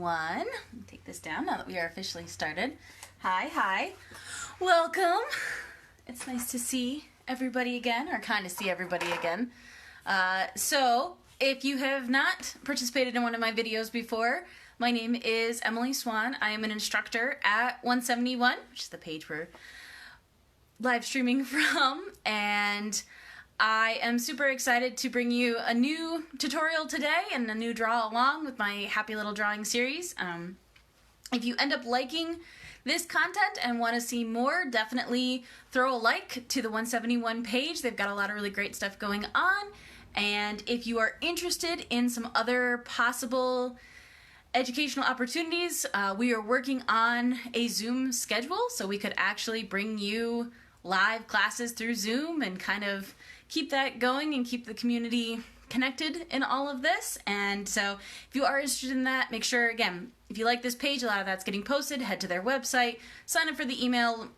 everyone. Take this down now that we are officially started. Hi. Welcome. It's nice to see everybody again, or kind of see everybody again. So, if you have not participated in one of my videos before, my name is Emily Swan. I am an instructor at 171, which is the page we're live streaming from, and I am super excited to bring you a new tutorial today and a new draw along with my Happy Little Drawing series. If you end up liking this content and want to see more, definitely throw a like to the 171 page. They've got a lot of really great stuff going on. And if you are interested in some other possible educational opportunities, we are working on a Zoom schedule, so we could actually bring you live classes through Zoom and kind of keep that going and keep the community connected in all of this. And so if you are interested in that, make sure, again, if you like this page, a lot of that's getting posted, head to their website, sign up for the email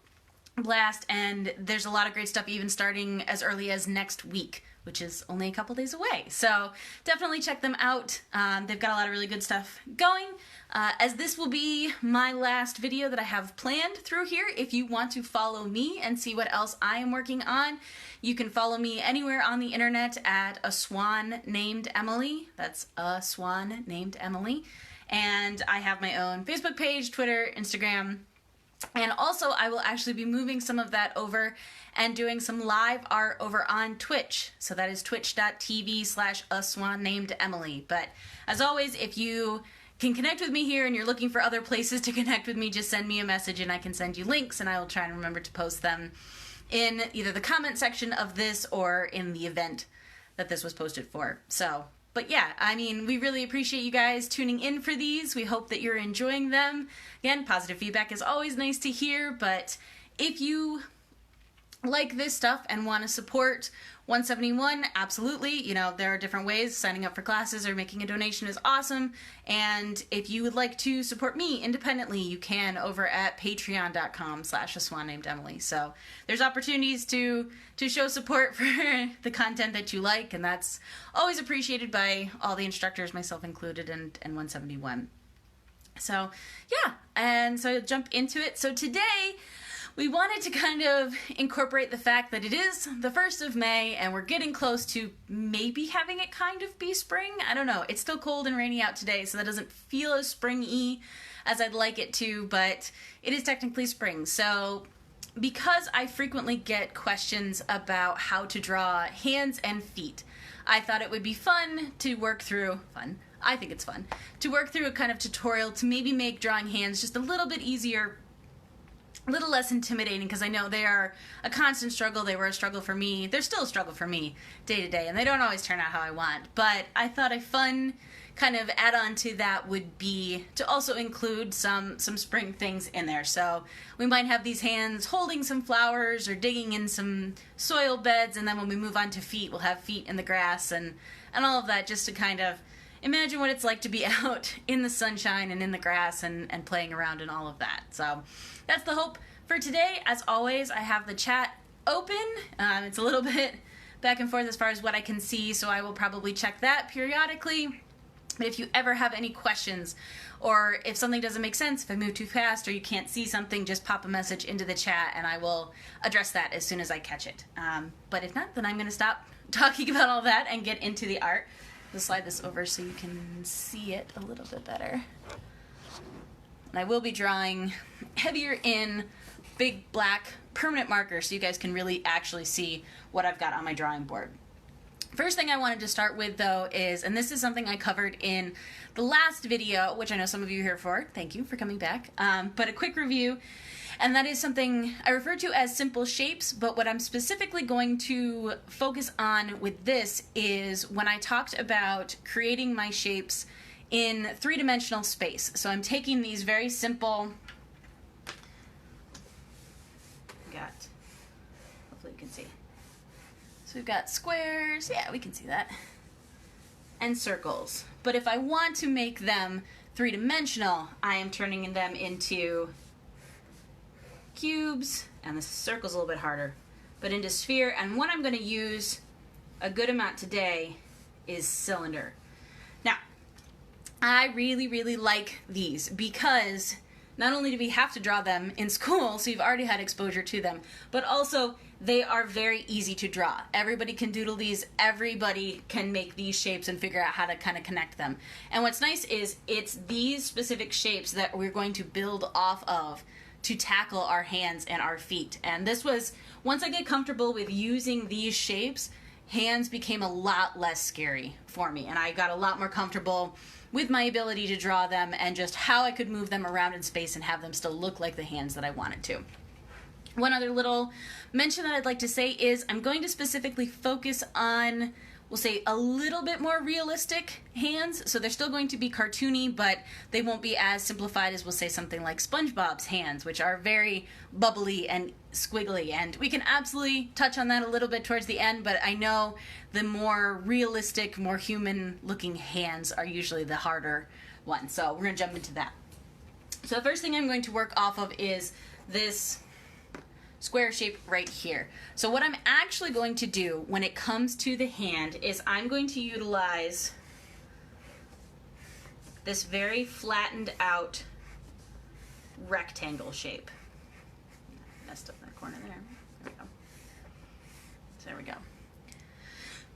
blast, and there's a lot of great stuff even starting as early as next week, which is only a couple days away. So definitely check them out. They've got a lot of really good stuff going. As this will be my last video that I have planned through here, if you want to follow me and see what else I am working on, you can follow me anywhere on the internet at aSwanNamedEmily. That's aSwanNamedEmily. And I have my own Facebook page, Twitter, Instagram, and also I will actually be moving some of that over and doing some live art over on Twitch. So that is twitch.tv/aSwanNamedEmily. But as always, if you can connect with me here and you're looking for other places to connect with me, just send me a message and I can send you links, and I will try and remember to post them in either the comment section of this or in the event that this was posted for. But yeah, I mean, we really appreciate you guys tuning in for these. We hope that you're enjoying them. Again, positive feedback is always nice to hear, but if you like this stuff and want to support 171, absolutely. You know, there are different ways. Signing up for classes or making a donation is awesome. And if you would like to support me independently, you can over at patreon.com/aSwanNamedEmily. So there's opportunities to show support for the content that you like, and that's always appreciated by all the instructors, myself included, and 171. So yeah, and so I'll jump into it. So today, we wanted to kind of incorporate the fact that it is the 1st of May and we're getting close to maybe having it kind of be spring. I don't know. It's still cold and rainy out today, so that doesn't feel as spring-y as I'd like it to, but it is technically spring. So because I frequently get questions about how to draw hands and feet, I thought it would be fun to work through, I think it's fun, to work through a kind of tutorial to maybe make drawing hands just a little bit easier, a little less intimidating, because I know they are a constant struggle. They were a struggle for me. They're still a struggle for me day to day, and they don't always turn out how I want. But I thought a fun kind of add-on to that would be to also include some spring things in there. So we might have these hands holding some flowers or digging in some soil beds, and then when we move on to feet, we'll have feet in the grass and all of that, just to kind of imagine what it's like to be out in the sunshine and in the grass and playing around and all of that. So that's the hope for today. As always, I have the chat open. It's a little bit back and forth as far as what I can see, so I will probably check that periodically. But if you ever have any questions, or if something doesn't make sense, if I move too fast or you can't see something, just pop a message into the chat and I will address that as soon as I catch it. But if not, then I'm going to stop talking about all that and get into the art. I'll slide this over so you can see it a little bit better. And I will be drawing heavier in big black permanent markers so you guys can really actually see what I've got on my drawing board. First thing I wanted to start with, though, is, and this is something I covered in the last video, which I know some of you are here for. Thank you for coming back. But a quick review, and that is something I refer to as simple shapes, but what I'm specifically going to focus on with this is when I talked about creating my shapes in three-dimensional space. So I'm taking these very simple, hopefully you can see. So we've got squares, yeah, we can see that, and circles. But if I want to make them three-dimensional, I am turning them into cubes, and the circle's a little bit harder, but into sphere. And what I'm going to use a good amount today is cylinder. Now, I really, really like these because not only do we have to draw them in school, so you've already had exposure to them, but also they are very easy to draw. Everybody can doodle these, everybody can make these shapes and figure out how to kind of connect them. And what's nice is it's these specific shapes that we're going to build off of to tackle our hands and our feet. And this was, once I get comfortable with using these shapes, hands became a lot less scary for me, and I got a lot more comfortable with my ability to draw them and just how I could move them around in space and have them still look like the hands that I wanted to. One other little mention that I'd like to say is I'm going to specifically focus on, we'll say, a little bit more realistic hands. So they're still going to be cartoony, but they won't be as simplified as, we'll say, something like SpongeBob's hands, which are very bubbly and squiggly. And we can absolutely touch on that a little bit towards the end, but I know the more realistic, more human-looking hands are usually the harder ones. So we're going to jump into that. So the first thing I'm going to work off of is this square shape right here. So what I'm actually going to do when it comes to the hand is I'm going to utilize this very flattened out rectangle shape. Messed up that corner there. There we go. So there we go.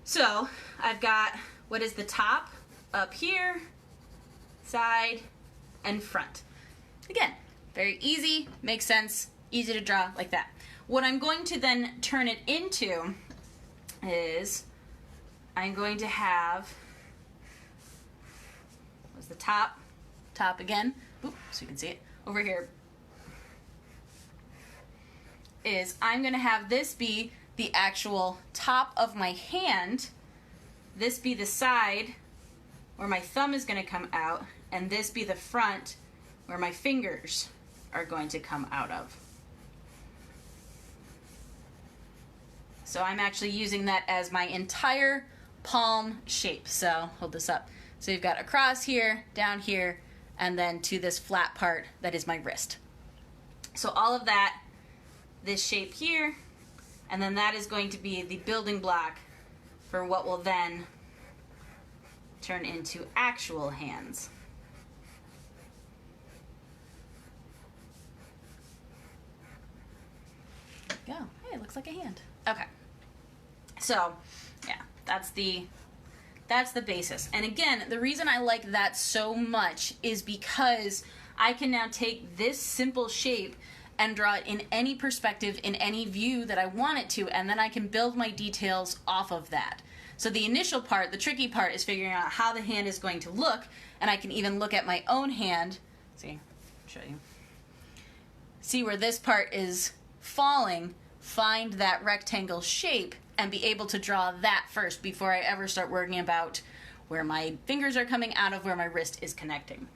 So I've got what is the top up here, side, and front. Again, very easy, makes sense, easy to draw like that. What I'm going to then turn it into is I'm going to have, what's the top again, oops, so you can see it, over here, is I'm going to have this be the actual top of my hand, this be the side where my thumb is going to come out, and this be the front where my fingers are going to come out of. So I'm actually using that as my entire palm shape. So hold this up. So you've got across here, down here, and then to this flat part that is my wrist. So all of that, this shape here, and then that is going to be the building block for what will then turn into actual hands. There we go. Hey, it looks like a hand. Okay. So, yeah, that's the basis. And again, the reason I like that so much is because I can now take this simple shape and draw it in any perspective, in any view that I want it to, and then I can build my details off of that. So the initial part, the tricky part, is figuring out how the hand is going to look, and I can even look at my own hand, show you, see where this part is falling, find that rectangle shape, and be able to draw that first before I ever start worrying about where my fingers are coming out of, where my wrist is connecting.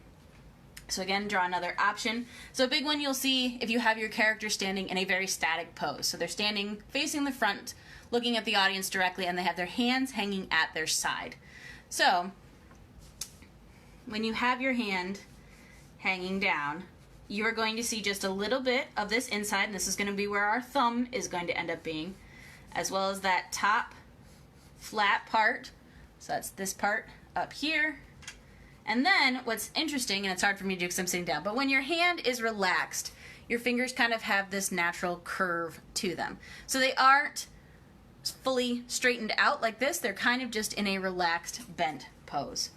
So again, draw another option. So a big one you'll see if you have your character standing in a very static pose. So they're standing facing the front, looking at the audience directly, and they have their hands hanging at their side. So when you have your hand hanging down, you are going to see just a little bit of this inside, and this is going to be where our thumb is going to end up being, as well as that top flat part. So that's this part up here. And then what's interesting, and it's hard for me to do because I'm sitting down, but when your hand is relaxed, your fingers kind of have this natural curve to them. So they aren't fully straightened out like this, they're kind of just in a relaxed bent pose.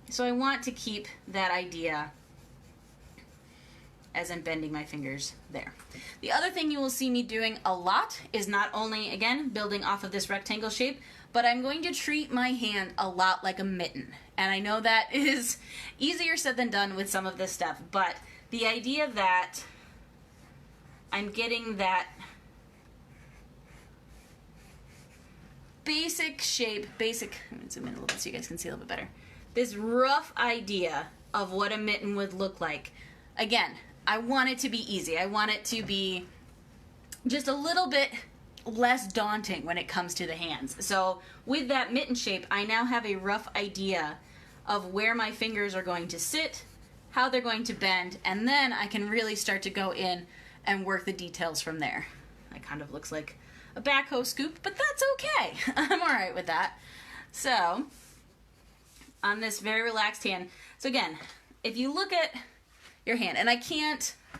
So I want to keep that idea as I'm bending my fingers there. The other thing you will see me doing a lot is not only, again, building off of this rectangle shape, but I'm going to treat my hand a lot like a mitten. And I know that is easier said than done with some of this stuff, but the idea that I'm getting that basic shape, let me zoom in a little bit so you guys can see a little bit better. This rough idea of what a mitten would look like. Again, I want it to be easy. I want it to be just a little bit less daunting when it comes to the hands. So with that mitten shape, I now have a rough idea of where my fingers are going to sit, how they're going to bend, and then I can really start to go in and work the details from there. That kind of looks like a backhoe scoop, but that's okay. I'm all right with that. So on this very relaxed hand, So again, if you look at your hand, and I'm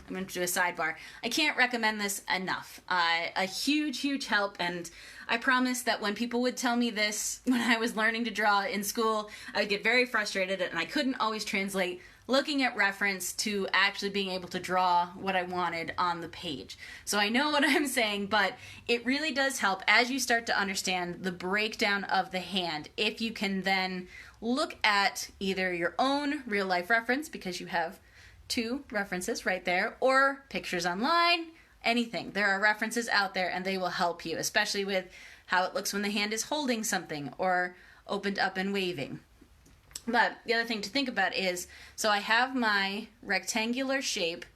going to do a sidebar, I can't recommend this enough. A huge help, and I promise that when people would tell me this when I was learning to draw in school, I would get very frustrated, and I couldn't always translate looking at reference to actually being able to draw what I wanted on the page. So I know what I'm saying, but it really does help as you start to understand the breakdown of the hand. If you can then look at either your own real life reference, because you have 2 references right there, or pictures online, anything. There are references out there and they will help you, especially with how it looks when the hand is holding something or opened up and waving. But the other thing to think about is, so I have my rectangular shape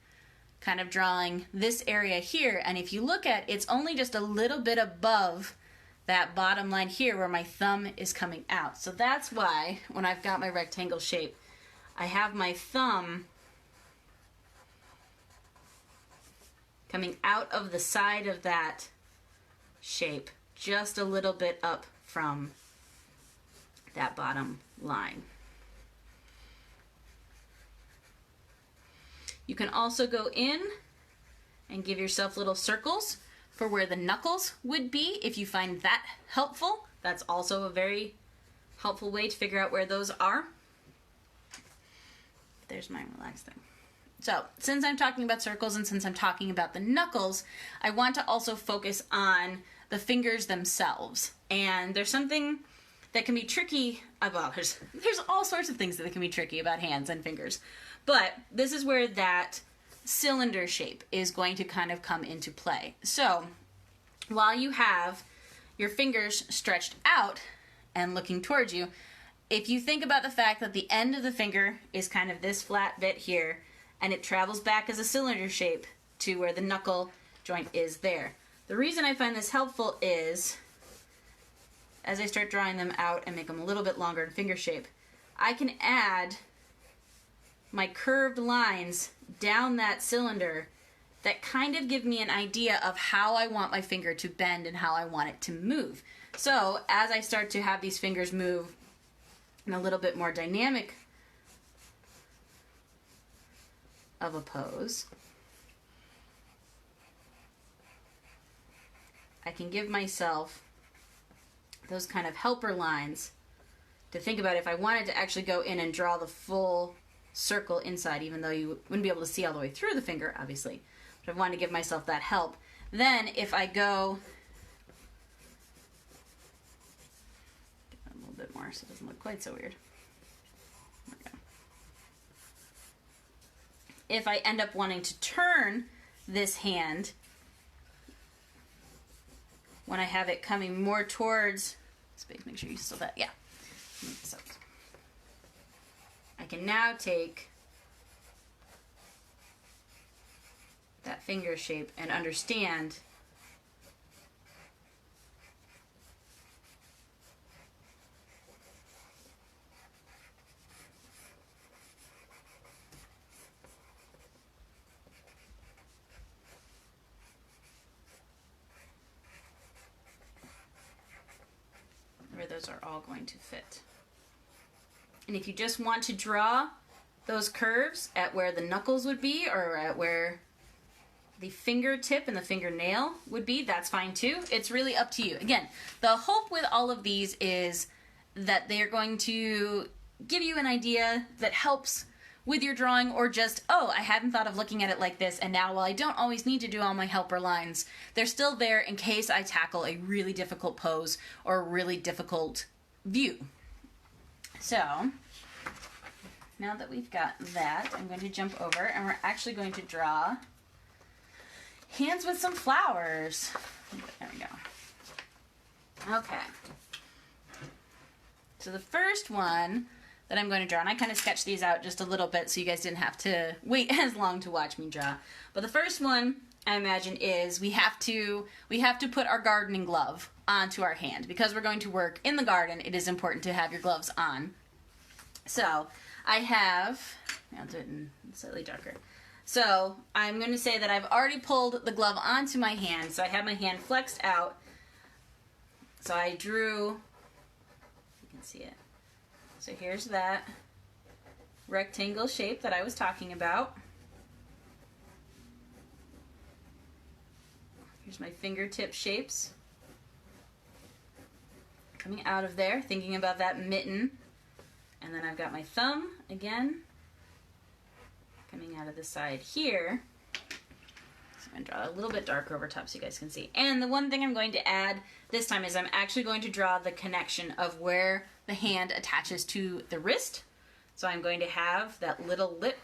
kind of drawing this area here, and if you look at it's only just a little bit above that bottom line here where my thumb is coming out. So that's why when I've got my rectangle shape, I have my thumb coming out of the side of that shape just a little bit up from that bottom line. You can also go in and give yourself little circles for where the knuckles would be if you find that helpful. That's also a very helpful way to figure out where those are. There's my relaxed thing. So, since I'm talking about circles and since I'm talking about the knuckles, I want to also focus on the fingers themselves. And there's something that can be tricky about, there's all sorts of things that can be tricky about hands and fingers. But this is where that cylinder shape is going to kind of come into play. So, while you have your fingers stretched out and looking towards you, if you think about the fact that the end of the finger is kind of this flat bit here, and it travels back as a cylinder shape to where the knuckle joint is there. The reason I find this helpful is, as I start drawing them out and make them a little bit longer in finger shape, I can add my curved lines down that cylinder that kind of give me an idea of how I want my finger to bend and how I want it to move. So as I start to have these fingers move in a little bit more dynamic of a pose, I can give myself those kind of helper lines to think about if I wanted to actually go in and draw the full circle inside, even though you wouldn't be able to see all the way through the finger, obviously. But I wanted to give myself that help. Then if I go a little bit more so it doesn't look quite so weird. There we go. If I end up wanting to turn this hand, when I have it coming more towards space, make sure you still that, yeah. So I can now take that finger shape and understand where those are all going to fit. And if you just want to draw those curves at where the knuckles would be or at where the fingertip and the fingernail would be, that's fine too. It's really up to you. Again, the hope with all of these is that they are going to give you an idea that helps with your drawing, or just, oh, I hadn't thought of looking at it like this, and now while I don't always need to do all my helper lines, they're still there in case I tackle a really difficult pose or a really difficult view. So, now that we've got that, I'm going to jump over and we're actually going to draw hands with some flowers. There we go. Okay. So the first one that I'm going to draw, and I kind of sketched these out just a little bit so you guys didn't have to wait as long to watch me draw. But the first one, I imagine, is we have to put our gardening glove onto our hand. Because we're going to work in the garden, it is important to have your gloves on. So I'll do it in slightly darker. So I'm going to say that I've already pulled the glove onto my hand, so I have my hand flexed out. So I drew, you can see it. So here's that. rectangle shape that I was talking about. Here's my fingertip shapes coming out of there, thinking about that mitten. And then I've got my thumb again coming out of the side here. So I'm going to draw a little bit darker over top so you guys can see. And the one thing I'm going to add this time is I'm actually going to draw the connection of where the hand attaches to the wrist. So I'm going to have that little lip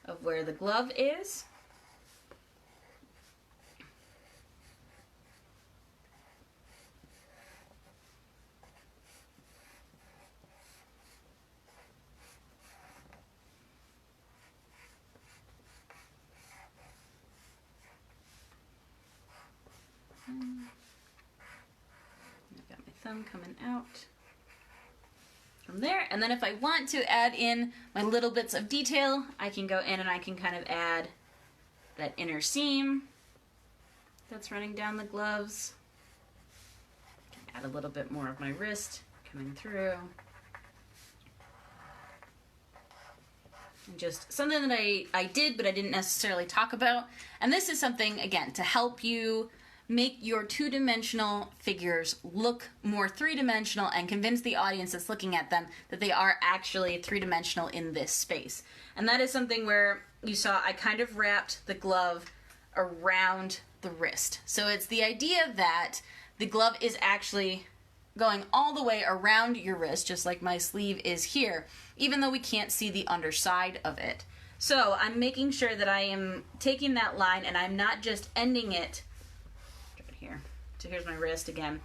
of where the glove is. I've got my thumb coming out from there, and then if I want to add in my little bits of detail, I can go in and I can kind of add that inner seam that's running down the gloves. Add a little bit more of my wrist coming through. And just something that I did but I didn't necessarily talk about. And this is something, again, to help you make your two-dimensional figures look more three-dimensional and convince the audience that's looking at them that they are actually three-dimensional in this space. And that is something where you saw I kind of wrapped the glove around the wrist. So it's the idea that the glove is actually going all the way around your wrist, just like my sleeve is here, even though we can't see the underside of it. So I'm making sure that I am taking that line and I'm not just ending it here. So here's my wrist again.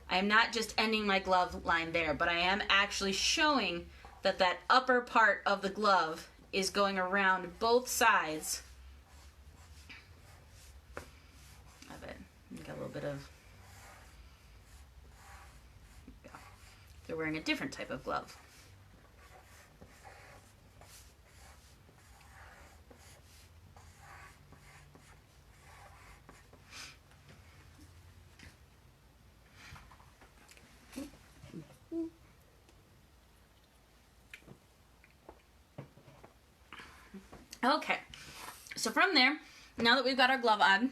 I am not just ending my glove line there, but I am actually showing that that upper part of the glove is going around both sides of it. Got a little bit of, they're wearing a different type of glove. Okay, so from there, now that we've got our glove on,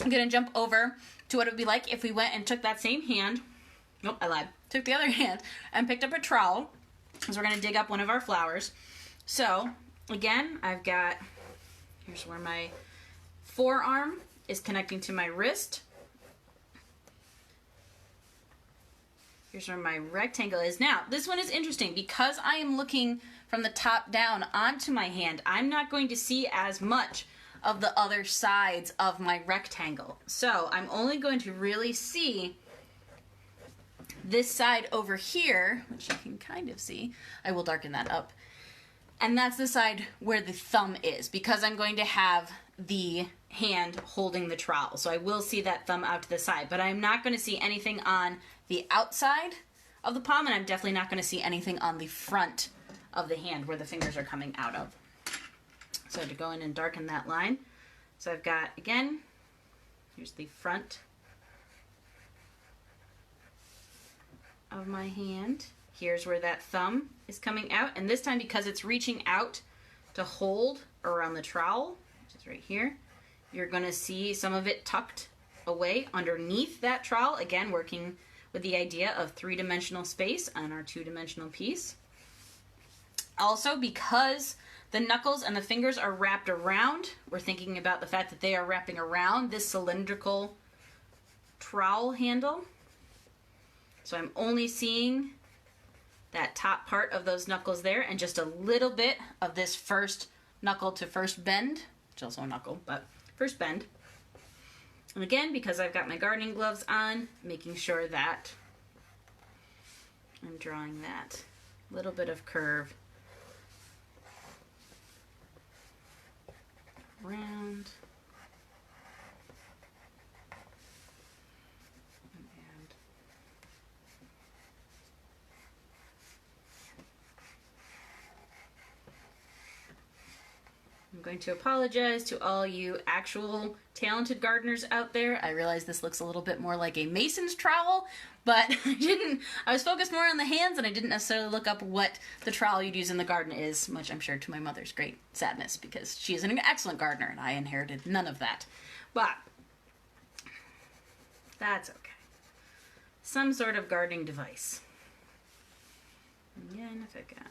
I'm going to jump over to what it would be like if we went and took that same hand, nope, I lied, took the other hand and picked up a trowel, because we're going to dig up one of our flowers. So, again, I've got, here's where my forearm is connecting to my wrist. Here's where my rectangle is. Now, this one is interesting because I am looking from the top down onto my hand. I'm not going to see as much of the other sides of my rectangle. So I'm only going to really see this side over here, which you can kind of see. I will darken that up. And that's the side where the thumb is, because I'm going to have the hand holding the trowel. So I will see that thumb out to the side, but I'm not going to see anything on the outside of the palm, and I'm definitely not going to see anything on the front of the hand where the fingers are coming out of. So to go in and darken that line. So I've got, again, here's the front of my hand. Here's where that thumb is coming out, and this time because it's reaching out to hold around the trowel, which is right here, you're going to see some of it tucked away underneath that trowel, again working with the idea of three-dimensional space on our two-dimensional piece. Also, because the knuckles and the fingers are wrapped around, we're thinking about the fact that they are wrapping around this cylindrical trowel handle. So I'm only seeing that top part of those knuckles there and just a little bit of this first knuckle to first bend, which is also a knuckle, but first bend. And again, because I've got my gardening gloves on, making sure that I'm drawing that little bit of curve around. I'm going to apologize to all you actual talented gardeners out there. I realize this looks a little bit more like a mason's trowel, but I was focused more on the hands and I didn't necessarily look up what the trowel you'd use in the garden is, much I'm sure to my mother's great sadness because she is an excellent gardener and I inherited none of that. But that's okay. Some sort of gardening device. Again, if I can.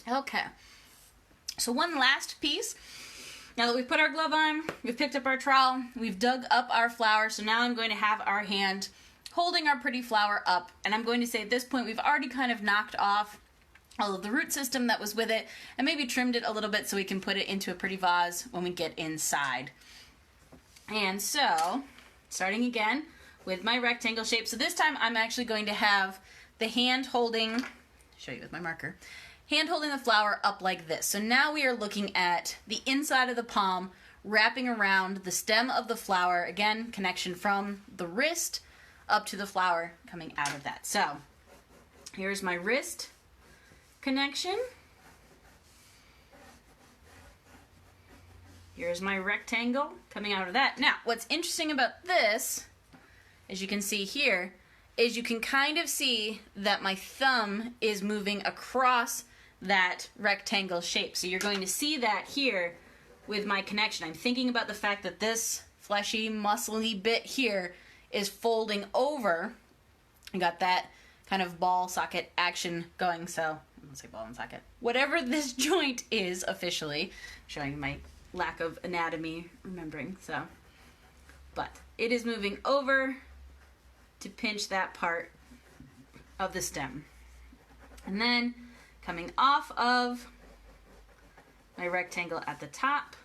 Okay, so one last piece. Now that we've put our glove on, we've picked up our trowel, we've dug up our flower, so now I'm going to have our hand holding our pretty flower up, and I'm going to say at this point we've already kind of knocked off all of the root system that was with it, and maybe trimmed it a little bit so we can put it into a pretty vase when we get inside. And so, starting again with my rectangle shape, so this time I'm actually going to have the hand holding, show you with my marker, hand holding the flower up like this. So now we are looking at the inside of the palm wrapping around the stem of the flower. Again, connection from the wrist up to the flower coming out of that. So here's my wrist connection. Here's my rectangle coming out of that. Now, what's interesting about this, as you can see here, is you can kind of see that my thumb is moving across that rectangle shape. So you're going to see that here with my connection. I'm thinking about the fact that this fleshy, muscly bit here is folding over. I got that kind of ball socket action going, so I won't say ball and socket. Whatever this joint is officially, showing my lack of anatomy remembering, so. But it is moving over to pinch that part of the stem. And then coming off of my rectangle at the top,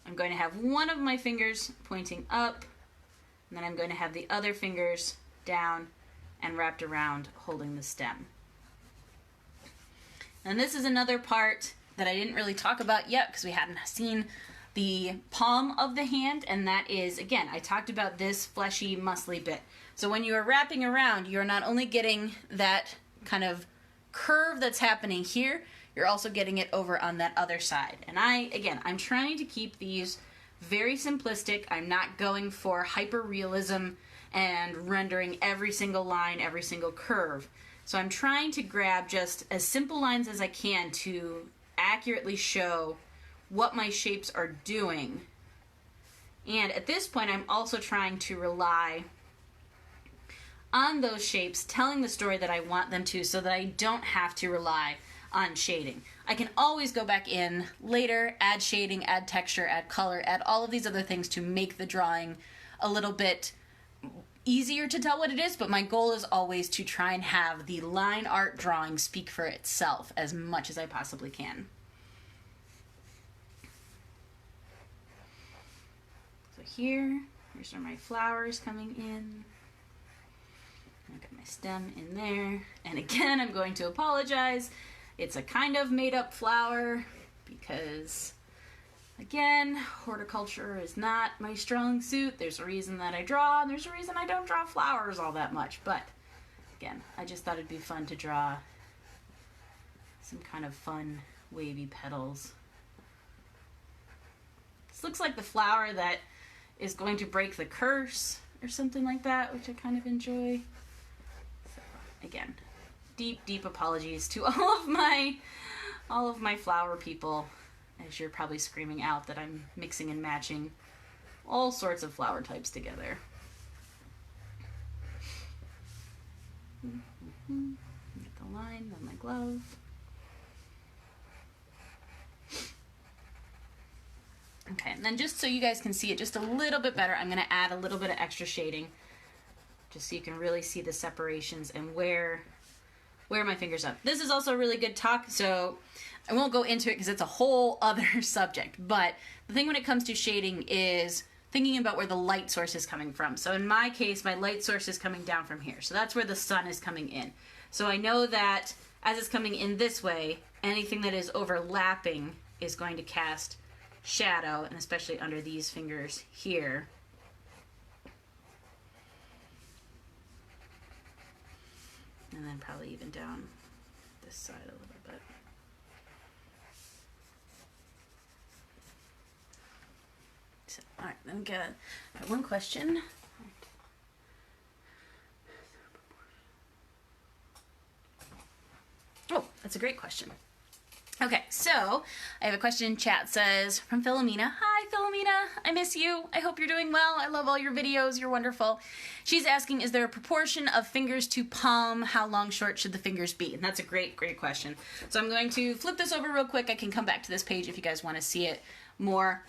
I'm going to have one of my fingers pointing up, and then I'm going to have the other fingers down and wrapped around holding the stem. And this is another part that I didn't really talk about yet because we hadn't seen the palm of the hand, and that is, again, I talked about this fleshy, muscly bit. So when you are wrapping around, you're not only getting that kind of curve that's happening here, you're also getting it over on that other side. And I'm trying to keep these very simplistic. I'm not going for hyper realism and rendering every single line, every single curve. So I'm trying to grab just as simple lines as I can to accurately show what my shapes are doing. And at this point, I'm also trying to rely on those shapes telling the story that I want them to, so that I don't have to rely on shading. I can always go back in later, add shading, add texture, add color, add all of these other things to make the drawing a little bit easier to tell what it is, but my goal is always to try and have the line art drawing speak for itself as much as I possibly can. So here's where my flowers coming in. I've got my stem in there. And again, I'm going to apologize. It's a kind of made up flower because, again, horticulture is not my strong suit. There's a reason that I draw, and there's a reason I don't draw flowers all that much. But, again, I just thought it'd be fun to draw some kind of fun, wavy petals. This looks like the flower that is going to break the curse or something like that, which I kind of enjoy. Again, deep apologies to all of my flower people, as you're probably screaming out that I'm mixing and matching all sorts of flower types together. Get the line on my glove. Okay, and then just so you guys can see it just a little bit better, I'm going to add a little bit of extra shading, just so you can really see the separations and where my fingers up. This is also a really good talk, so I won't go into it because it's a whole other subject. But the thing when it comes to shading is thinking about where the light source is coming from. So in my case, my light source is coming down from here. So that's where the sun is coming in. So I know that as it's coming in this way, anything that is overlapping is going to cast shadow, and especially under these fingers here. And then probably even down this side a little bit. So, all right, then we got one question. Oh, that's a great question. Okay, so I have a question in chat. It says, from Philomena. Hi, Philomena. I miss you. I hope you're doing well. I love all your videos. You're wonderful. She's asking, is there a proportion of fingers to palm? How long, short should the fingers be? And that's a great, great question. So I'm going to flip this over real quick. I can come back to this page if you guys want to see it more.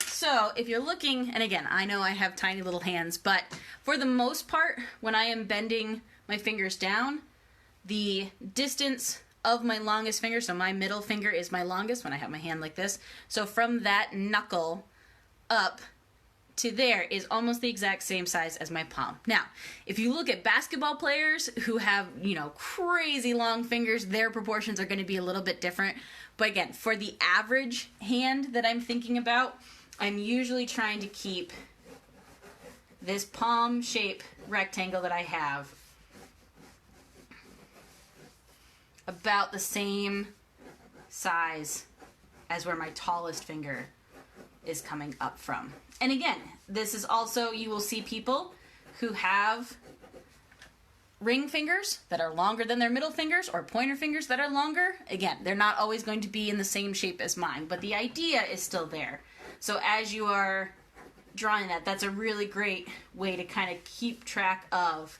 So if you're looking, and again, I know I have tiny little hands, but for the most part, when I am bending my fingers down, the distance of my longest finger, so my middle finger is my longest when I have my hand like this. So from that knuckle up to there is almost the exact same size as my palm. Now, if you look at basketball players who have, you know, crazy long fingers, their proportions are going to be a little bit different. But again, for the average hand that I'm thinking about, I'm usually trying to keep this palm shape rectangle that I have about the same size as where my tallest finger is coming up from. And again, this is also, you will see people who have ring fingers that are longer than their middle fingers, or pointer fingers that are longer. Again, they're not always going to be in the same shape as mine, but the idea is still there. So as you are drawing that, that's a really great way to kind of keep track of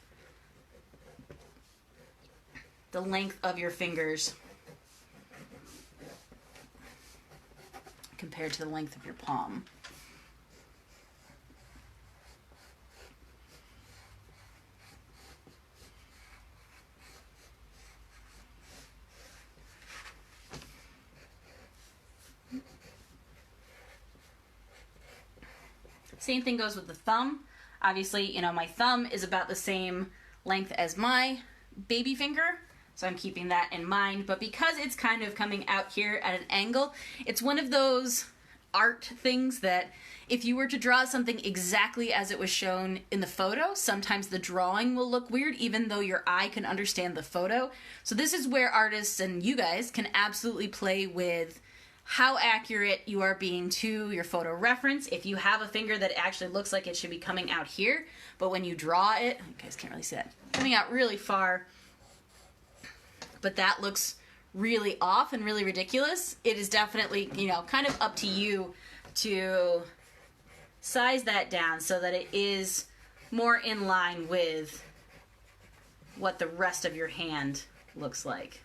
the length of your fingers compared to the length of your palm. Same thing goes with the thumb. Obviously, you know, my thumb is about the same length as my baby finger, so I'm keeping that in mind. But because it's kind of coming out here at an angle, it's one of those art things that if you were to draw something exactly as it was shown in the photo, sometimes the drawing will look weird even though your eye can understand the photo. So this is where artists and you guys can absolutely play with how accurate you are being to your photo reference. If you have a finger that actually looks like it should be coming out here, but when you draw it, you guys can't really see that, coming out really far, but that looks really off and really ridiculous, it is definitely, you know, kind of up to you to size that down so that it is more in line with what the rest of your hand looks like.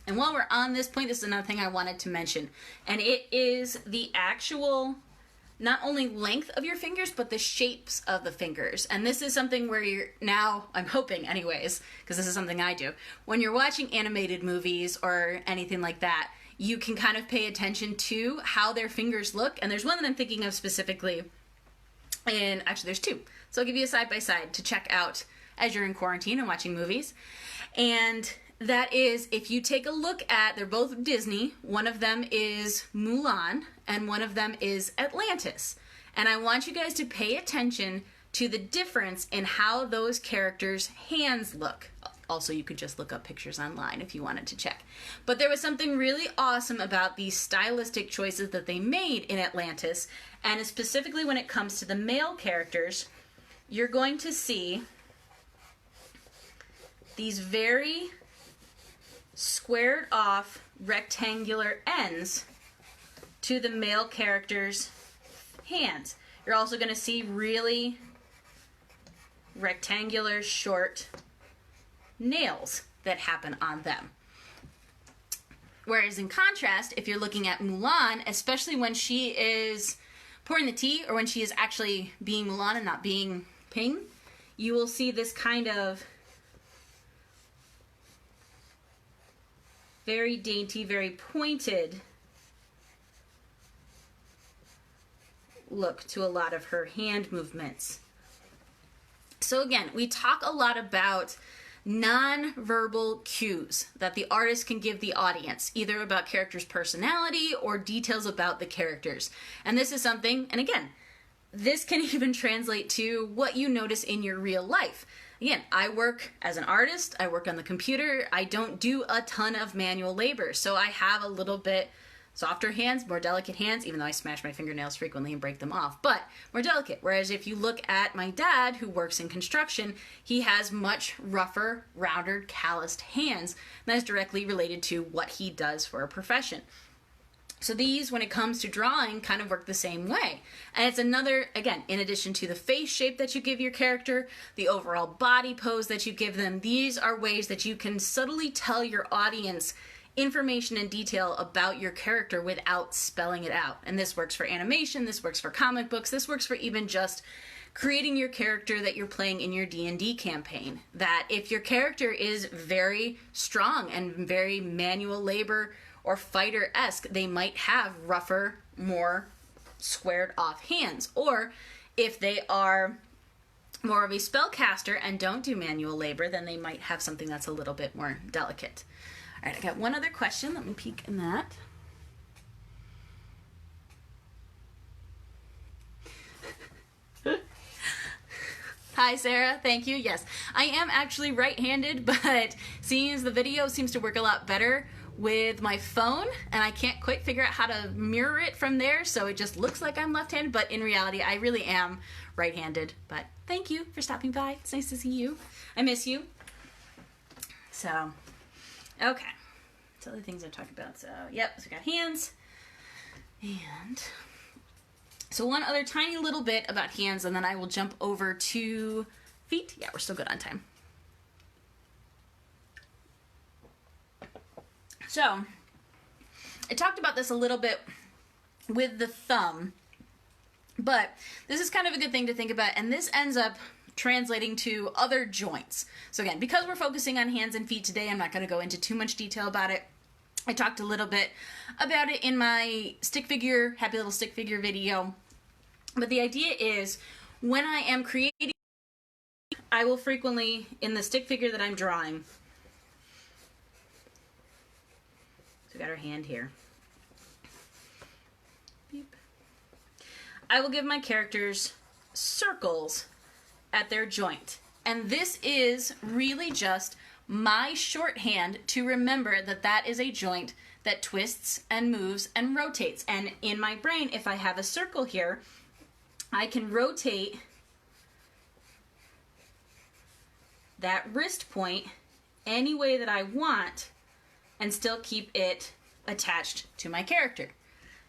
And while we're on this point, this is another thing I wanted to mention, and it is the actual not only length of your fingers, but the shapes of the fingers. And this is something where you're now, I'm hoping anyways, because this is something I do, when you're watching animated movies or anything like that, you can kind of pay attention to how their fingers look. And there's one that I'm thinking of specifically, and actually there's two. So I'll give you a side-by-side to check out as you're in quarantine and watching movies. And that is, if you take a look at, they're both Disney, one of them is Mulan, and one of them is Atlantis. And I want you guys to pay attention to the difference in how those characters' hands look. Also, you could just look up pictures online if you wanted to check. But there was something really awesome about these stylistic choices that they made in Atlantis, and specifically when it comes to the male characters, you're going to see these very squared off rectangular ends to the male character's hands. You're also going to see really rectangular short nails that happen on them. Whereas in contrast, if you're looking at Mulan, especially when she is pouring the tea or when she is actually being Mulan and not being Ping, you will see this kind of very dainty, very pointed look to a lot of her hand movements. So again, we talk a lot about non-verbal cues that the artist can give the audience, either about characters' personality or details about the characters. And this is something, and again, this can even translate to what you notice in your real life. Again, I work as an artist, I work on the computer, I don't do a ton of manual labor, so I have a little bit softer hands, more delicate hands, even though I smash my fingernails frequently and break them off, but more delicate. Whereas if you look at my dad, who works in construction, he has much rougher, rounder, calloused hands. And that is directly related to what he does for a profession. So these, when it comes to drawing, kind of work the same way. And it's another, again, in addition to the face shape that you give your character, the overall body pose that you give them, these are ways that you can subtly tell your audience information and detail about your character without spelling it out. And this works for animation, this works for comic books, this works for even just creating your character that you're playing in your D&D campaign. That if your character is very strong and very manual labor or fighter-esque, they might have rougher, more squared off hands. Or if they are more of a spellcaster and don't do manual labor, then they might have something that's a little bit more delicate. All right, I got one other question. Let me peek in that. Hi, Sarah. Thank you. Yes, I am actually right-handed, but seeing as the video seems to work a lot better with my phone, and I can't quite figure out how to mirror it from there, so it just looks like I'm left-handed, but in reality, I really am right-handed. But thank you for stopping by. It's nice to see you. I miss you. So... okay, so other things I talked about. So, yep, so we got hands. And so one other tiny little bit about hands, and then I will jump over to feet. Yeah, we're still good on time. So, I talked about this a little bit with the thumb, but this is kind of a good thing to think about, and this ends up translating to other joints. So again, because we're focusing on hands and feet today, I'm not going to go into too much detail about it. I talked a little bit about it in my stick figure, happy little stick figure video. But the idea is, when I am creating, I will frequently, in the stick figure that I'm drawing, so we got our hand here. Beep. I will give my characters circles at their joint. And this is really just my shorthand to remember that that is a joint that twists and moves and rotates. And in my brain, if I have a circle here, I can rotate that wrist point any way that I want and still keep it attached to my character.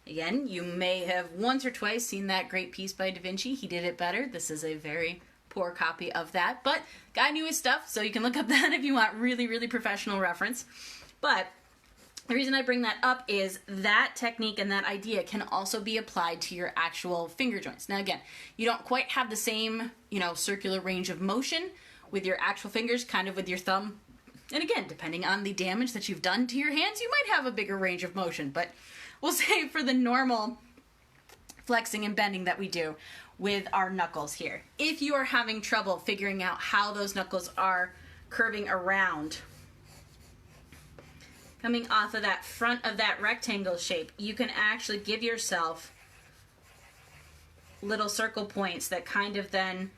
Again, you may have once or twice seen that great piece by Da Vinci. He did it better. This is a very poor copy of that, but guy knew his stuff, so you can look up that if you want really, really professional reference. But the reason I bring that up is that technique and that idea can also be applied to your actual finger joints. Now again, you don't quite have the same, circular range of motion with your actual fingers, kind of with your thumb. And again, depending on the damage that you've done to your hands, you might have a bigger range of motion, but we'll say for the normal flexing and bending that we do with our knuckles here. If you are having trouble figuring out how those knuckles are curving around, coming off of that front of that rectangle shape, you can actually give yourself little circle points that kind of then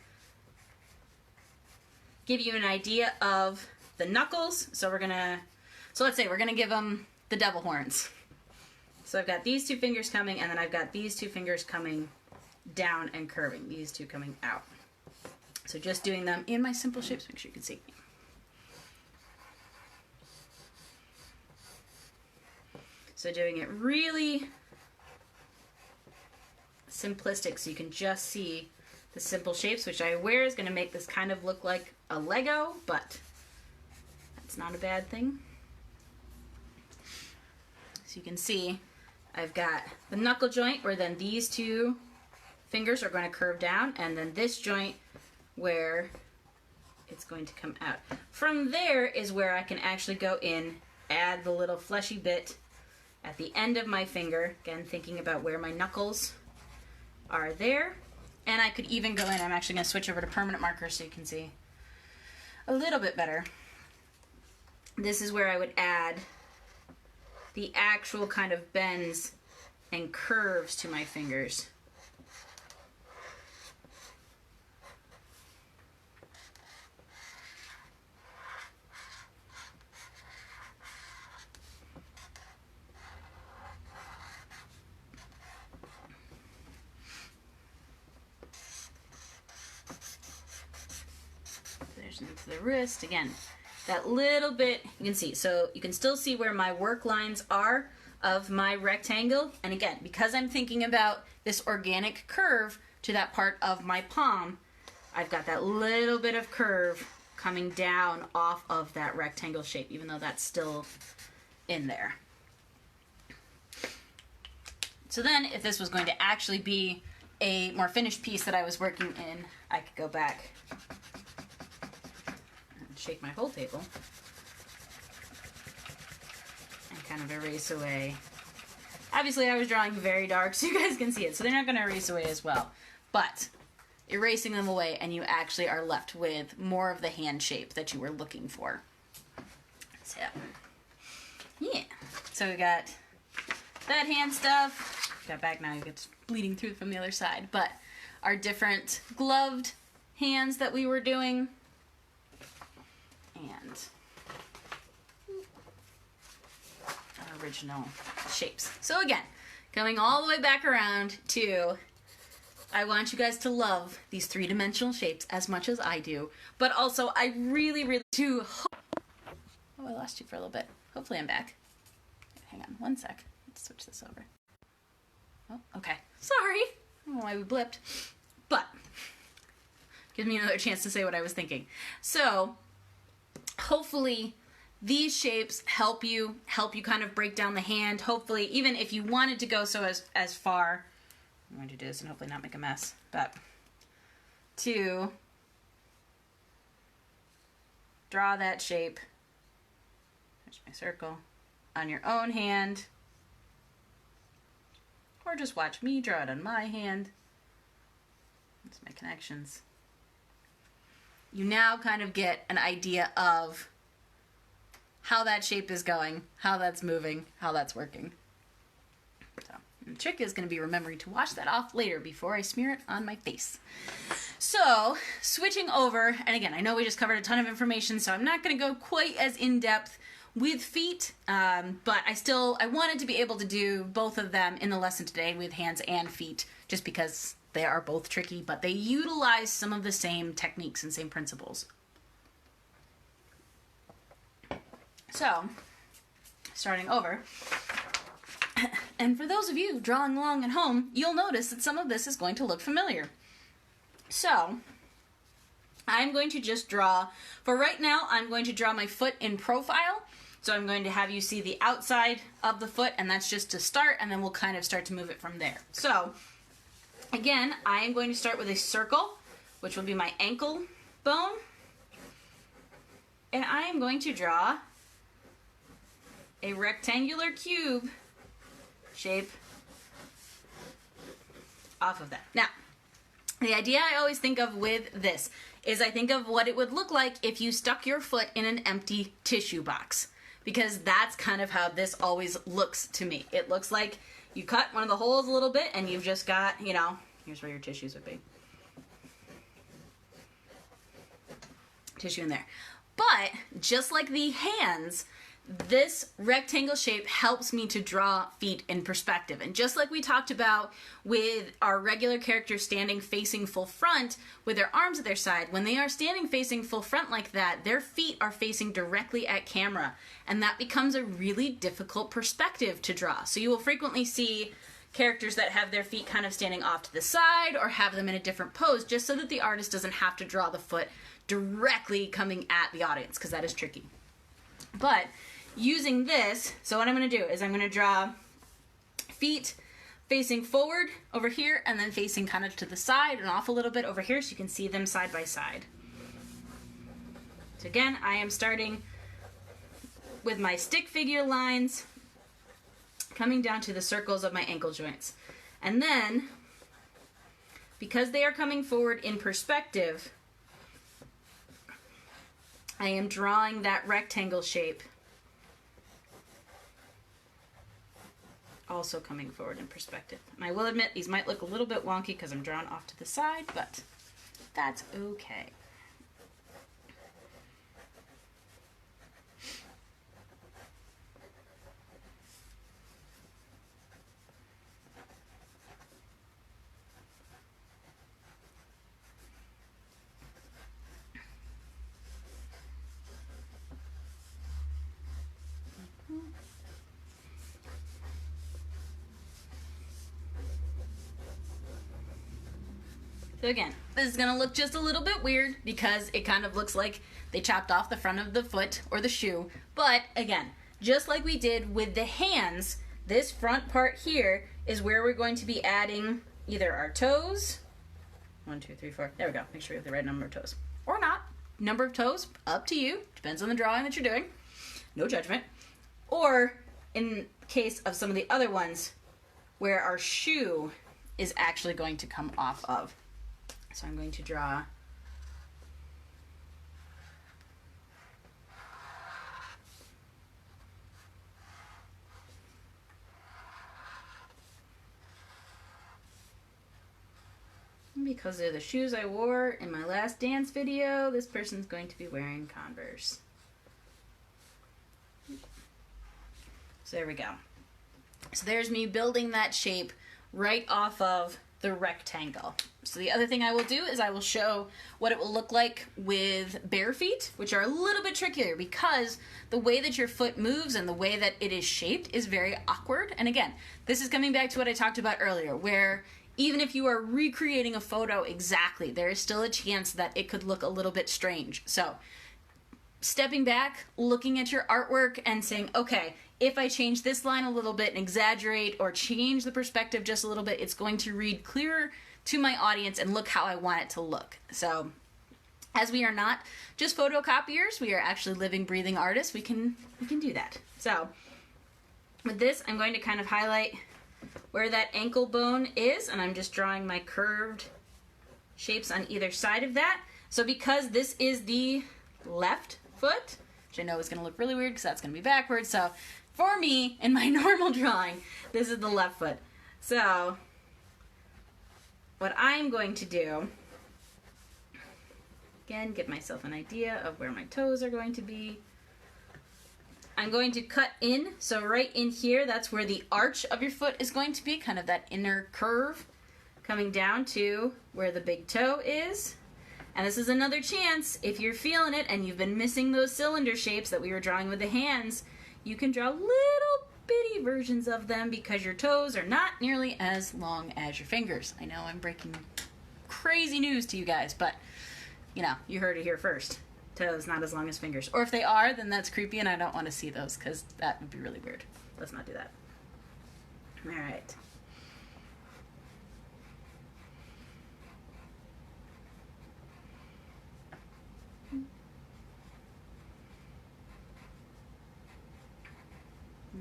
give you an idea of the knuckles. So let's say we're gonna give them the devil horns. So I've got these two fingers coming, and then I've got these two fingers coming down and curving, these two coming out. So just doing them in my simple shapes, make sure you can see. So doing it really simplistic so you can just see the simple shapes, which I aware is going to make this kind of look like a Lego, but that's not a bad thing. So you can see I've got the knuckle joint where then these two fingers are going to curve down, and then this joint where it's going to come out. From there is where I can actually go in add the little fleshy bit at the end of my finger. Again, thinking about where my knuckles are there. And I could even go in, I'm actually going to switch over to permanent marker so you can see a little bit better. This is where I would add the actual kind of bends and curves to my fingers. There's into the wrist. Again, that little bit, you can see. So you can still see where my work lines are of my rectangle. And again, because I'm thinking about this organic curve to that part of my palm, I've got that little bit of curve coming down off of that rectangle shape, even though that's still in there. So then if this was going to actually be a more finished piece that I was working in, I could go back and shake my whole table and kind of erase away. Obviously I was drawing very dark so you guys can see it, so they're not going to erase away as well. But erasing them away and you actually are left with more of the hand shape that you were looking for. So, yeah. So we got that hand stuff. Got back now, it's bleeding through from the other side. But our different gloved hands that we were doing. And our original shapes. So again, coming all the way back around to, I want you guys to love these three-dimensional shapes as much as I do. But also, I really, really do hope... Oh, I lost you for a little bit. Hopefully I'm back. Hang on one sec. Let's switch this over. Oh, okay. Sorry. I don't know why we blipped. But, gives me another chance to say what I was thinking. So, hopefully these shapes help you kind of break down the hand. Hopefully, even if you wanted to go so as far, I'm going to do this and hopefully not make a mess, but to draw that shape, there's my circle, on your own hand, or just watch me draw it on my hand. That's my connections. You now kind of get an idea of how that shape is going, how that's moving, how that's working. So, the trick is going to be remembering to wash that off later before I smear it on my face. So, switching over, and again, I know we just covered a ton of information, so I'm not going to go quite as in-depth with feet, but I wanted to be able to do both of them in the lesson today with hands and feet, just because they are both tricky, but they utilize some of the same techniques and same principles. So, starting over, and for those of you drawing along at home, you'll notice that some of this is going to look familiar. So, I'm going to just draw, for right now, I'm going to draw my foot in profile. So I'm going to have you see the outside of the foot, and that's just to start, and then we'll kind of start to move it from there. So, again, I am going to start with a circle, which will be my ankle bone. And I am going to draw a rectangular cube shape off of that. Now, the idea I always think of with this is I think of what it would look like if you stuck your foot in an empty tissue box. Because that's kind of how this always looks to me. It looks like you cut one of the holes a little bit and you've just got, you know, here's where your tissues would be. Tissue in there. But just like the hands, this rectangle shape helps me to draw feet in perspective. And just like we talked about with our regular characters standing facing full front with their arms at their side, when they are standing facing full front like that, their feet are facing directly at camera. And that becomes a really difficult perspective to draw. So you will frequently see characters that have their feet kind of standing off to the side or have them in a different pose, just so that the artist doesn't have to draw the foot directly coming at the audience, because that is tricky. But using this, so what I'm going to do is I'm going to draw feet facing forward over here and then facing kind of to the side and off a little bit over here so you can see them side by side. So again, I am starting with my stick figure lines coming down to the circles of my ankle joints. And then, because they are coming forward in perspective, I am drawing that rectangle shape also coming forward in perspective. And I will admit these might look a little bit wonky because I'm drawn off to the side, but that's okay. So again, this is going to look just a little bit weird because it kind of looks like they chopped off the front of the foot or the shoe. But again, just like we did with the hands, this front part here is where we're going to be adding either our toes. 1, 2, 3, 4. There we go. Make sure you have the right number of toes. Or not. Number of toes, up to you. Depends on the drawing that you're doing. No judgment. Or in case of some of the other ones, where our shoe is actually going to come off of. So I'm going to draw because they're the shoes I wore in my last dance video, this person's going to be wearing Converse. So there we go. So there's me building that shape right off of the rectangle. So the other thing I will do is I will show what it will look like with bare feet, which are a little bit trickier because the way that your foot moves and the way that it is shaped is very awkward. And again, this is coming back to what I talked about earlier, where even if you are recreating a photo exactly, there is still a chance that it could look a little bit strange. So stepping back, looking at your artwork and saying, okay, if I change this line a little bit and exaggerate or change the perspective just a little bit, it's going to read clearer to my audience and look how I want it to look. So as we are not just photocopiers, we are actually living, breathing artists, we can do that. So with this, I'm going to kind of highlight where that ankle bone is, and I'm just drawing my curved shapes on either side of that. So because this is the left foot, which I know is going to look really weird because that's going to be backwards, so for me, in my normal drawing, this is the left foot. So what I'm going to do, again, get myself an idea of where my toes are going to be. I'm going to cut in, so right in here, that's where the arch of your foot is going to be, kind of that inner curve coming down to where the big toe is. And this is another chance, if you're feeling it and you've been missing those cylinder shapes that we were drawing with the hands, you can draw little bitty versions of them because your toes are not nearly as long as your fingers. I know I'm breaking crazy news to you guys, but you know, you heard it here first. Toes not as long as fingers. Or if they are, then that's creepy and I don't want to see those because that would be really weird. Let's not do that. All right.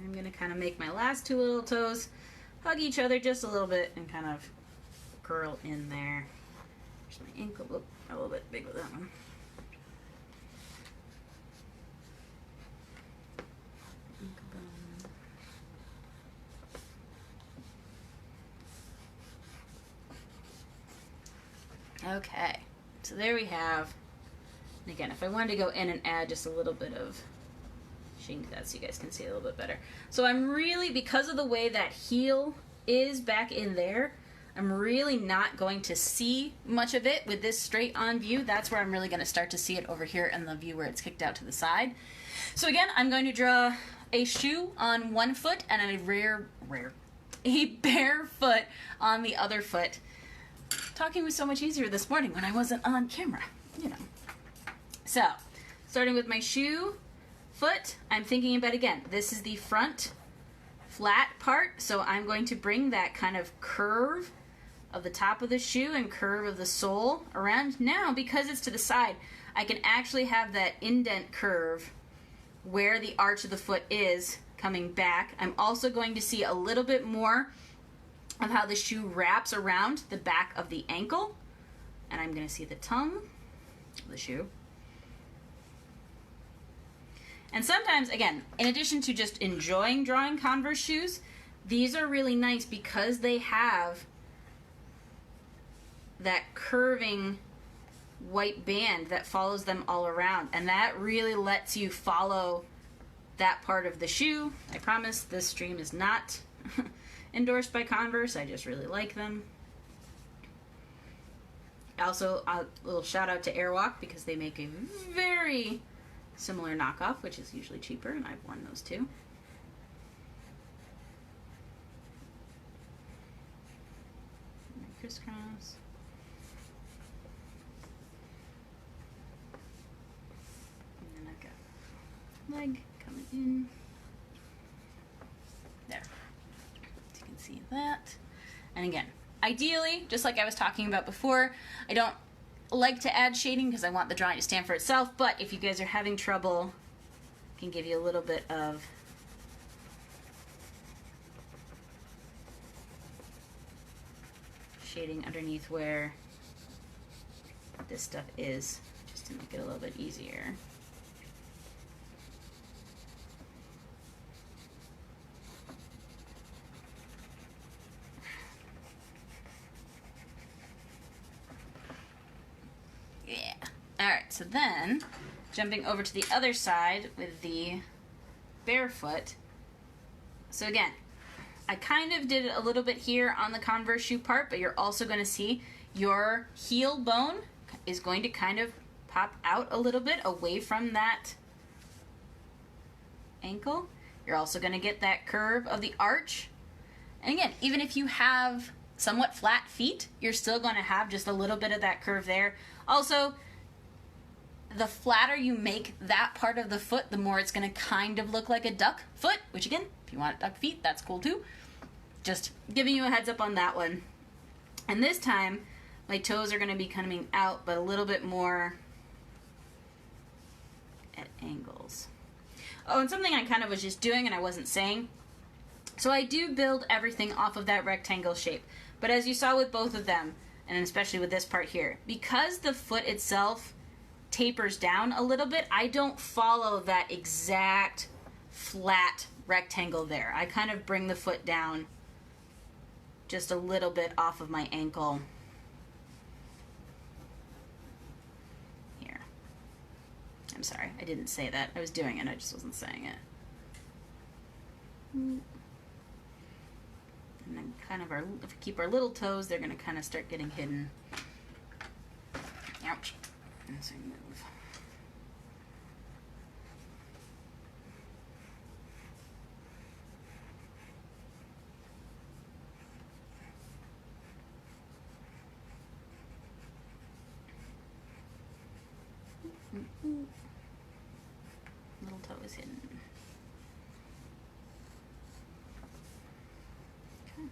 I'm going to kind of make my last two little toes hug each other just a little bit and kind of curl in there. There's my ankle. Oop, a little bit big with that one. Okay, so there we have, and again, if I wanted to go in and add just a little bit of shink that so you guys can see it a little bit better. So I'm really, because of the way that heel is back in there, I'm really not going to see much of it with this straight on view. That's where I'm really going to start to see it over here in the view where it's kicked out to the side. So again, I'm going to draw a shoe on one foot and a bare foot on the other foot. Talking was so much easier this morning when I wasn't on camera, you know. So, starting with my shoe foot, I'm thinking about, again, this is the front flat part, so I'm going to bring that kind of curve of the top of the shoe and curve of the sole around. Now, because it's to the side, I can actually have that indent curve where the arch of the foot is coming back. I'm also going to see a little bit more of how the shoe wraps around the back of the ankle. And I'm going to see the tongue of the shoe. And sometimes, again, in addition to just enjoying drawing Converse shoes, these are really nice because they have that curving white band that follows them all around, and that really lets you follow that part of the shoe. I promise this stream is not endorsed by Converse. I just really like them. Also, a little shout out to Airwalk because they make a very similar knockoff, which is usually cheaper, and I've worn those too. Crisscross. And then I've got leg coming in. There. So you can see that. And again, ideally, just like I was talking about before, I don't like to add shading because I want the drawing to stand for itself, but if you guys are having trouble, I can give you a little bit of shading underneath where this stuff is, just to make it a little bit easier. Yeah. Alright, so then jumping over to the other side with the barefoot. So again, I kind of did a little bit here on the Converse shoe part, but you're also going to see your heel bone is going to kind of pop out a little bit away from that ankle. You're also going to get that curve of the arch. And again, even if you have somewhat flat feet, you're still going to have just a little bit of that curve there. Also, the flatter you make that part of the foot, the more it's going to kind of look like a duck foot, which again, if you want duck feet, that's cool too. Just giving you a heads up on that one. And this time, my toes are going to be coming out, but a little bit more at angles. Oh, and something I kind of was just doing and I wasn't saying. So I do build everything off of that rectangle shape. But as you saw with both of them, and especially with this part here, because the foot itself tapers down a little bit, I don't follow that exact flat rectangle there. I kind of bring the foot down just a little bit off of my ankle here. I'm sorry, I didn't say that. I was doing it, I just wasn't saying it. And then kind of if we keep our little toes, they're going to kind of start getting hidden. Ouch. And so move. Little toe is hidden. Okay,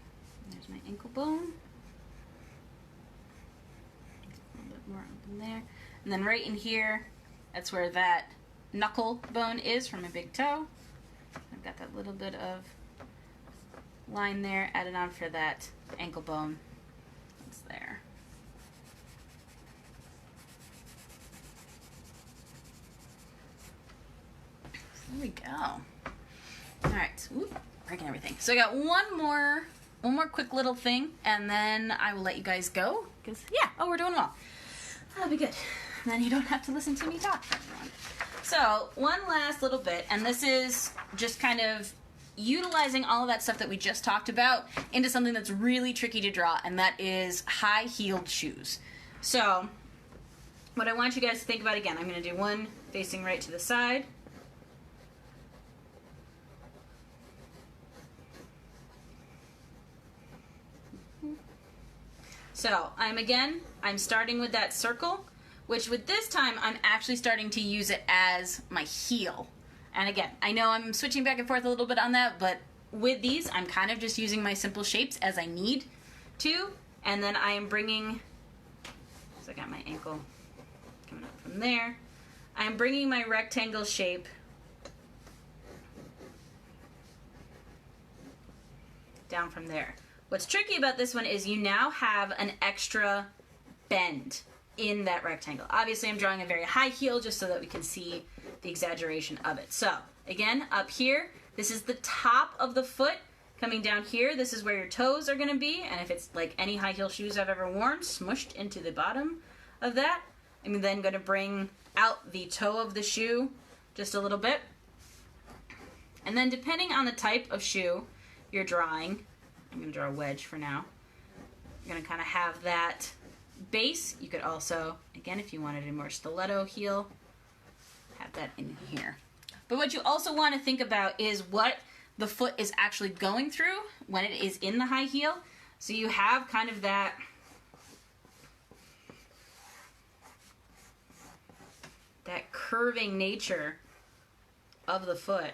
there's my ankle bone. A little bit more up in there. And then right in here, that's where that knuckle bone is from my big toe. I've got that little bit of line there added on for that ankle bone. It's there. There we go. All right, ooh, breaking everything. So I got one more quick little thing, and then I will let you guys go. Cause yeah, oh, we're doing well. That'll be good. And then you don't have to listen to me talk for everyone. So one last little bit, and this is just kind of utilizing all of that stuff that we just talked about into something that's really tricky to draw, and that is high-heeled shoes. So what I want you guys to think about, again, I'm going to do one facing right to the side. So I'm starting with that circle, which with this time, I'm actually starting to use it as my heel. And again, I know I'm switching back and forth a little bit on that, but with these, I'm kind of just using my simple shapes as I need to. And then I am bringing, so I got my ankle coming up from there. I'm bringing my rectangle shape down from there. What's tricky about this one is you now have an extra bend in that rectangle. Obviously, I'm drawing a very high heel just so that we can see the exaggeration of it. So, again, up here, this is the top of the foot. Coming down here, this is where your toes are going to be, and if it's like any high heel shoes I've ever worn, smushed into the bottom of that. I'm then going to bring out the toe of the shoe just a little bit. And then depending on the type of shoe you're drawing, I'm going to draw a wedge for now. You're going to kind of have that base. You could also, again, if you wanted a more stiletto heel, have that in here. But what you also want to think about is what the foot is actually going through when it is in the high heel. So you have kind of that curving nature of the foot.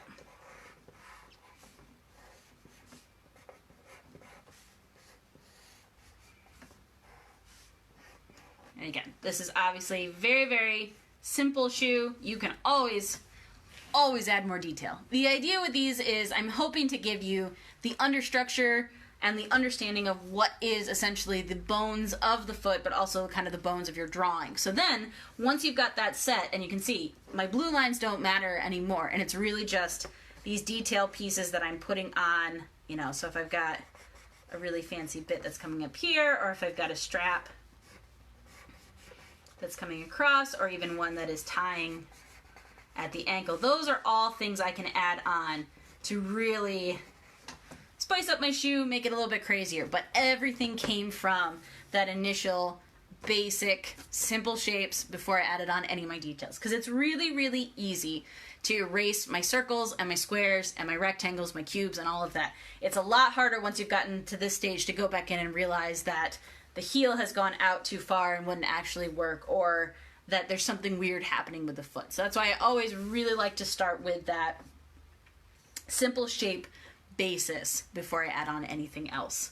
And again, this is obviously very, very simple shoe. You can always add more detail. The idea with these is I'm hoping to give you the understructure and the understanding of what is essentially the bones of the foot, but also kind of the bones of your drawing. So then, once you've got that set, and you can see, my blue lines don't matter anymore, and it's really just these detail pieces that I'm putting on, you know, so if I've got a really fancy bit that's coming up here, or if I've got a strap that's coming across, or even one that is tying at the ankle. Those are all things I can add on to really spice up my shoe, make it a little bit crazier. But everything came from that initial basic, simple shapes before I added on any of my details. Because it's really, really easy to erase my circles and my squares and my rectangles, my cubes, and all of that. It's a lot harder once you've gotten to this stage to go back in and realize that the heel has gone out too far and wouldn't actually work, or that there's something weird happening with the foot. So that's why I always really like to start with that simple shape basis before I add on anything else.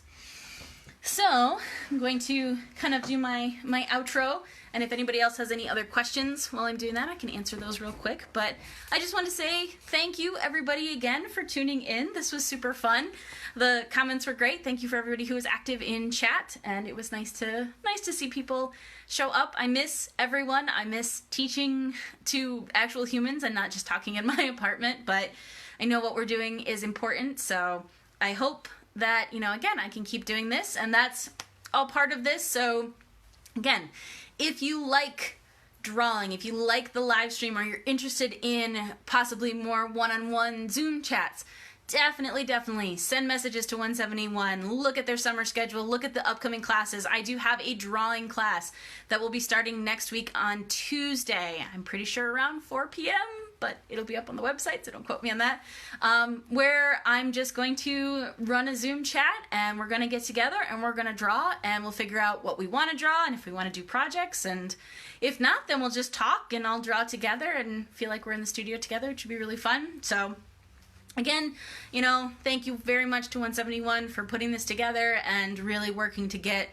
So I'm going to kind of do my outro, and if anybody else has any other questions while I'm doing that, I can answer those real quick. But I just want to say thank you everybody again for tuning in. This was super fun. The comments were great. Thank you for everybody who was active in chat, and it was nice to see people show up. I miss everyone. I miss teaching to actual humans and not just talking in my apartment, but I know what we're doing is important, so I hope that, you know, again, I can keep doing this, and that's all part of this. So again, if you like drawing, if you like the live stream, or you're interested in possibly more one-on-one Zoom chats, definitely send messages to 171. Look at their summer schedule. Look at the upcoming classes. I do have a drawing class that will be starting next week on Tuesday. I'm pretty sure around 4 p.m., but it'll be up on the website, so don't quote me on that, where I'm just going to run a Zoom chat, and we're going to get together, and we're going to draw, and we'll figure out what we want to draw, and if we want to do projects, and if not, then we'll just talk, and I'll draw together, and feel like we're in the studio together. It should be really fun. So again, you know, thank you very much to 171 for putting this together and really working to get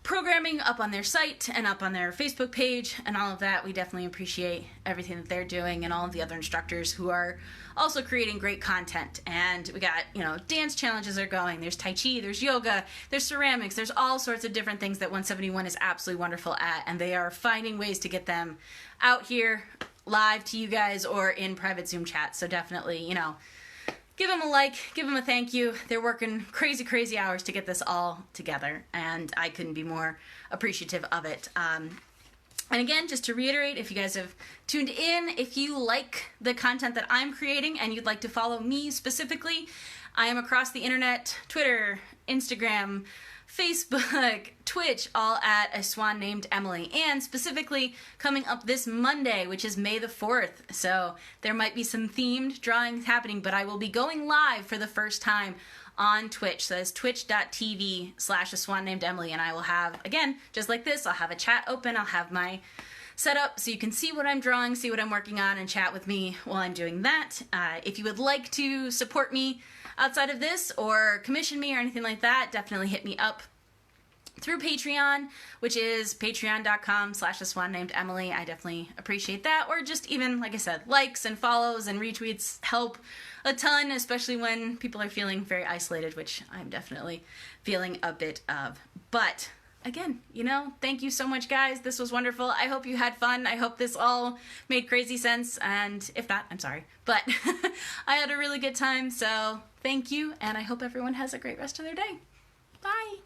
programming up on their site and up on their Facebook page and all of that. We definitely appreciate everything that they're doing, and all of the other instructors who are also creating great content. And we got, you know, dance challenges are going. There's Tai Chi, there's yoga, there's ceramics, there's all sorts of different things that 171 is absolutely wonderful at, and they are finding ways to get them out here live to you guys or in private Zoom chat. So definitely, you know, give them a like, give them a thank you. They're working crazy hours to get this all together, and I couldn't be more appreciative of it. And again, just to reiterate, if you guys have tuned in, if you like the content that I'm creating and you'd like to follow me specifically, I am across the internet, Twitter, Instagram, Facebook, Twitch, all at aSwanNamedEmily, and specifically coming up this Monday, which is May the 4th. So there might be some themed drawings happening, but I will be going live for the first time on Twitch. So that's twitch.tv/aSwanNamedEmily, and I will have, again, just like this, I'll have a chat open, I'll have my setup so you can see what I'm drawing, see what I'm working on, and chat with me while I'm doing that. If you would like to support me outside of this or commission me or anything like that, definitely hit me up through Patreon, which is patreon.com/aSwanNamedEmily. I definitely appreciate that. Or just even, like I said, likes and follows and retweets help a ton, especially when people are feeling very isolated, which I'm definitely feeling a bit of. But again, thank you so much, guys. This was wonderful. I hope you had fun. I hope this all made crazy sense. And if not, I'm sorry. But I had a really good time. So thank you. And I hope everyone has a great rest of their day. Bye.